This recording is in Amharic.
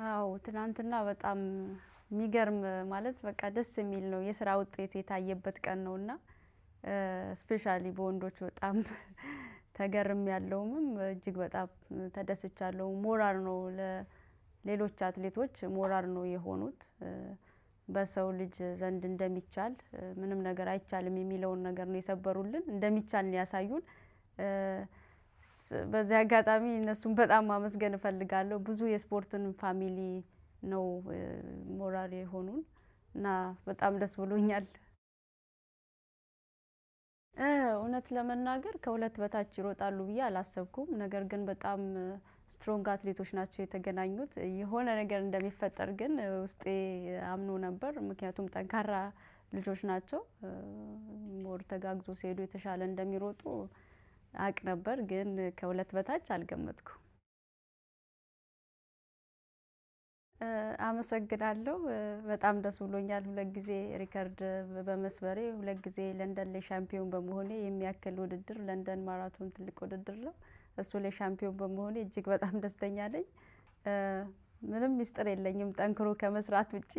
አዎ ትናንትና በጣም የሚገርም ማለት በቃ ደስ የሚል ነው የስራ ውጤት የታየበት ቀን ነውና ስፔሻሊ በወንዶች በጣም ተገርሜያለሁም እጅግ በጣም ተደስቻለሁ። ሞራል ነው ለሌሎች አትሌቶች ሞራል ነው የሆኑት። በሰው ልጅ ዘንድ እንደሚቻል ምንም ነገር አይቻልም የሚለውን ነገር ነው የሰበሩልን እንደሚቻል ነው ያሳዩን። በዚህ አጋጣሚ እነሱን በጣም ማመስገን እፈልጋለሁ። ብዙ የስፖርትን ፋሚሊ ነው ሞራል የሆኑን እና በጣም ደስ ብሎኛል። እውነት ለመናገር ከሁለት በታች ይሮጣሉ ብዬ አላሰብኩም። ነገር ግን በጣም ስትሮንግ አትሌቶች ናቸው የተገናኙት። የሆነ ነገር እንደሚፈጠር ግን ውስጤ አምኖ ነበር። ምክንያቱም ጠንካራ ልጆች ናቸው። ሞር ተጋግዞ ሲሄዱ የተሻለ እንደሚሮጡ አቅ ነበር። ግን ከሁለት በታች አልገመትኩም። አመሰግናለሁ። በጣም ደስ ብሎኛል። ሁለት ጊዜ ሪከርድ በመስበሬ ሁለት ጊዜ ለንደን ላይ ሻምፒዮን በመሆኔ የሚያክል ውድድር ለንደን ማራቶን ትልቅ ውድድር ነው። እሱ ላይ ሻምፒዮን በመሆኔ እጅግ በጣም ደስተኛ ነኝ። ምንም ሚስጥር የለኝም ጠንክሮ ከመስራት ውጪ